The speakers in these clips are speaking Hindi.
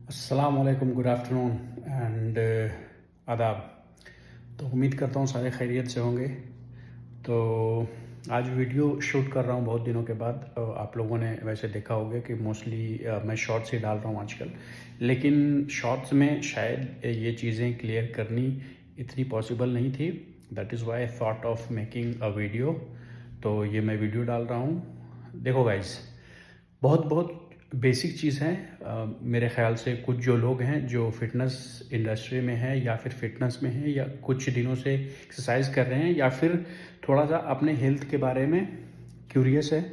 अस्सलाम वालेकुम, गुड आफ्टरनून एंड आदाब। तो उम्मीद करता हूँ सारे खैरियत से होंगे। तो आज वीडियो शूट कर रहा हूँ बहुत दिनों के बाद। आप लोगों ने वैसे देखा होगा कि मोस्टली मैं शॉर्ट्स ही डाल रहा हूँ आजकल, लेकिन शॉर्ट्स में शायद ये चीज़ें क्लियर करनी इतनी पॉसिबल नहीं थी। That is why I thought of making a video. तो ये मैं वीडियो डाल रहा हूँ। देखो गाइस, बहुत बहुत बेसिक चीज़ है। मेरे ख्याल से कुछ जो लोग हैं जो फिटनेस इंडस्ट्री में हैं या फिर फिटनेस में हैं या कुछ दिनों से एक्सरसाइज कर रहे हैं या फिर थोड़ा सा अपने हेल्थ के बारे में क्यूरियस है,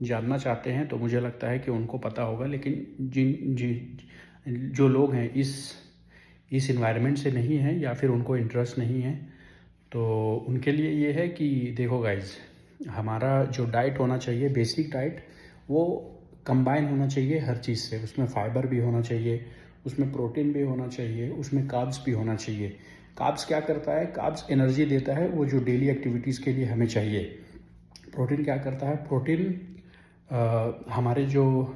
जानना चाहते हैं, तो मुझे लगता है कि उनको पता होगा। लेकिन जो लोग हैं इस इन्वायरमेंट से नहीं हैं या फिर उनको इंटरेस्ट नहीं है, तो उनके लिए ये है कि देखो गाइज, हमारा जो डाइट होना चाहिए, बेसिक डाइट, वो कंबाइन होना चाहिए हर चीज़ से। उसमें फाइबर भी होना चाहिए, उसमें प्रोटीन भी होना चाहिए, उसमें कार्ब्स भी होना चाहिए। कार्ब्स क्या करता है? कार्ब्स एनर्जी देता है, वो जो डेली एक्टिविटीज़ के लिए हमें चाहिए। प्रोटीन क्या करता है? प्रोटीन हमारे जो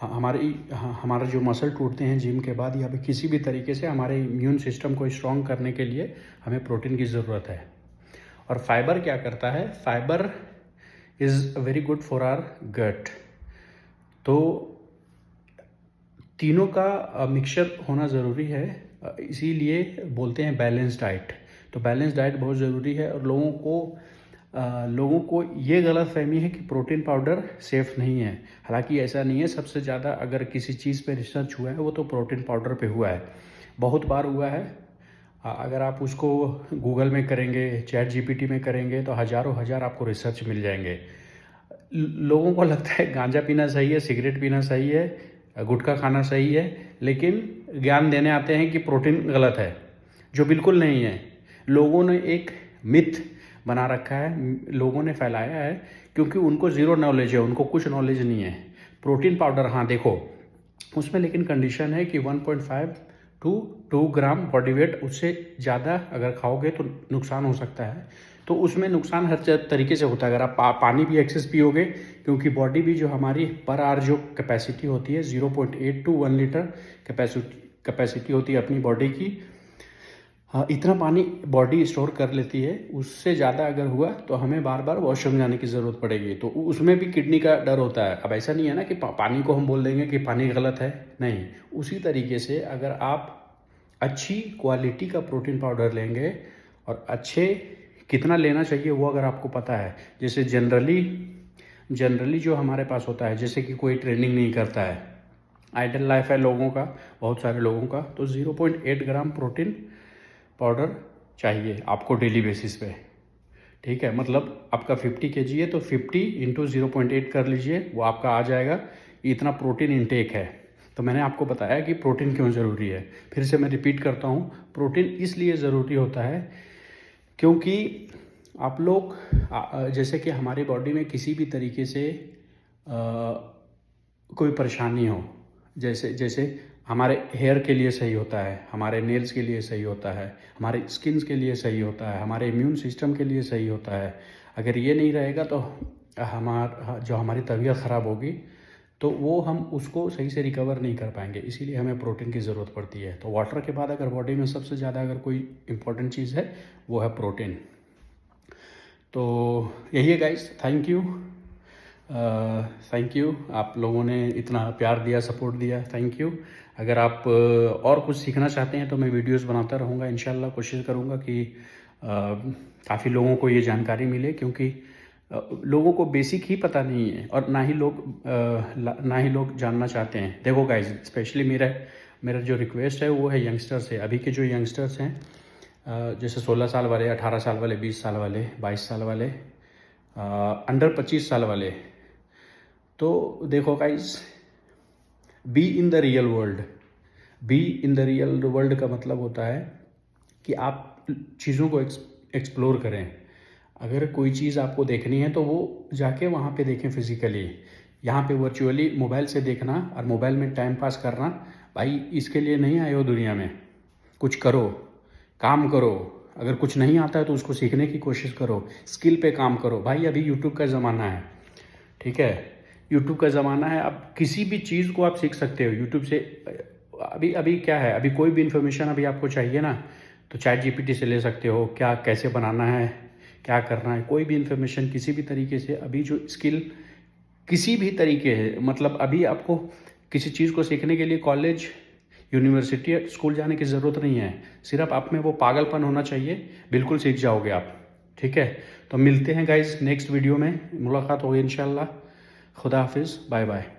हमारा जो मसल टूटते हैं जिम के बाद या फिर किसी भी तरीके से हमारे इम्यून सिस्टम को स्ट्रॉन्ग करने के लिए हमें प्रोटीन की ज़रूरत है। और फाइबर क्या करता है? Fibre is very good for our gut. तो तीनों का मिक्सचर होना ज़रूरी है, इसीलिए बोलते हैं बैलेंस डाइट। तो बैलेंस डाइट बहुत ज़रूरी है। और लोगों को ये गलत फहमी है कि प्रोटीन पाउडर सेफ़ नहीं है। हालांकि ऐसा नहीं है। सबसे ज़्यादा अगर किसी चीज़ पे रिसर्च हुआ है वो तो प्रोटीन पाउडर पे हुआ है, बहुत बार हुआ है। अगर आप उसको गूगल में करेंगे, चैट जीपीटी में करेंगे, तो हज़ारों हज़ार आपको रिसर्च मिल जाएंगे। लोगों को लगता है गांजा पीना सही है, सिगरेट पीना सही है, गुटखा खाना सही है, लेकिन ज्ञान देने आते हैं कि प्रोटीन गलत है, जो बिल्कुल नहीं है। लोगों ने एक मिथ बना रखा है, लोगों ने फैलाया है, क्योंकि उनको ज़ीरो नॉलेज है, उनको कुछ नॉलेज नहीं है। प्रोटीन पाउडर, हाँ देखो, उसमें लेकिन कंडीशन है कि 1.5 टू 2 ग्राम बॉडी वेट, उससे ज़्यादा अगर खाओगे तो नुकसान हो सकता है। तो उसमें नुकसान हर तरीके से होता है। अगर आप पानी भी एक्सेस पियोगे, क्योंकि बॉडी भी जो हमारी पर आवर जो कैपेसिटी होती है 0.8 टू 1 लीटर कैपेसिटी होती है अपनी बॉडी की। हाँ, इतना पानी बॉडी स्टोर कर लेती है। उससे ज़्यादा अगर हुआ तो हमें बार बार वॉशरूम जाने की ज़रूरत पड़ेगी, तो उसमें भी किडनी का डर होता है। अब ऐसा नहीं है ना कि पानी को हम बोल देंगे कि पानी गलत है, नहीं। उसी तरीके से अगर आप अच्छी क्वालिटी का प्रोटीन पाउडर लेंगे और अच्छे कितना लेना चाहिए वो अगर आपको पता है, जैसे जनरली जो हमारे पास होता है, जैसे कि कोई ट्रेनिंग नहीं करता है, आइडल लाइफ है लोगों का, बहुत सारे लोगों का, तो 0.8 ग्राम प्रोटीन पाउडर चाहिए आपको डेली बेसिस पे। ठीक है, मतलब आपका 50 kg है तो 50 इंटू 0.8 कर लीजिए, वो आपका आ जाएगा। इतना प्रोटीन इंटेक है। तो मैंने आपको बताया कि प्रोटीन क्यों ज़रूरी है। फिर से मैं रिपीट करता हूँ, प्रोटीन इसलिए ज़रूरी होता है क्योंकि आप लोग जैसे कि हमारी बॉडी में किसी भी तरीके से कोई परेशानी हो, जैसे जैसे हमारे हेयर के लिए सही होता है, हमारे नेल्स के लिए सही होता है, हमारे स्किन्स के लिए सही होता है, हमारे इम्यून सिस्टम के लिए सही होता है। अगर ये नहीं रहेगा तो हमारी तबीयत ख़राब होगी, तो वो हम उसको सही से रिकवर नहीं कर पाएंगे। इसीलिए हमें प्रोटीन की ज़रूरत पड़ती है। तो वाटर के बाद अगर बॉडी में सबसे ज़्यादा अगर कोई इम्पोर्टेंट चीज़ है वो है प्रोटीन। तो यही है गाइस, थैंक यू। आप लोगों ने इतना प्यार दिया, सपोर्ट दिया, थैंक यू। अगर आप और कुछ सीखना चाहते हैं तो मैं वीडियोस बनाता रहूँगा। इंशाल्लाह कोशिश करूँगा कि काफ़ी लोगों को ये जानकारी मिले, क्योंकि लोगों को बेसिक ही पता नहीं है और ना ही लोग जानना चाहते हैं। देखो गाइस, स्पेशली मेरा जो रिक्वेस्ट है वो है यंगस्टर्स है। अभी के जो यंगस्टर्स हैं, जैसे 16 साल वाले, 18 साल वाले, 20 साल वाले, 22 साल वाले, अंडर 25 साल वाले, तो देखो guys, be in the real world. Be in the real world का मतलब होता है कि आप चीज़ों को एक्सप्लोर करें। अगर कोई चीज़ आपको देखनी है तो वो जाके वहाँ पे देखें फिज़िकली। यहाँ पे वर्चुअली मोबाइल से देखना और मोबाइल में टाइम पास करना, भाई इसके लिए नहीं आए हो दुनिया में। कुछ करो, काम करो। अगर कुछ नहीं आता है तो उसको सीखने की कोशिश करो, स्किल पे काम करो। भाई अभी यूट्यूब का ज़माना है, ठीक है, यूट्यूब का ज़माना है। अब किसी भी चीज़ को आप सीख सकते हो यूट्यूब से। अभी अभी क्या है, अभी कोई भी इन्फॉर्मेशन अभी आपको चाहिए ना तो चैट जीपीटी से ले सकते हो, क्या कैसे बनाना है, क्या करना है, कोई भी इन्फॉर्मेशन किसी भी तरीके से। अभी जो स्किल किसी भी तरीके है, मतलब अभी आपको किसी चीज़ को सीखने के लिए कॉलेज, यूनिवर्सिटी, स्कूल जाने की ज़रूरत नहीं है। सिर्फ आप में वो पागलपन होना चाहिए, बिल्कुल सीख जाओगे आप। ठीक है, तो मिलते हैं गाइज नेक्स्ट वीडियो में, मुलाकात होगी इंशाल्लाह। खुदा हाफिज़, बाय बाय।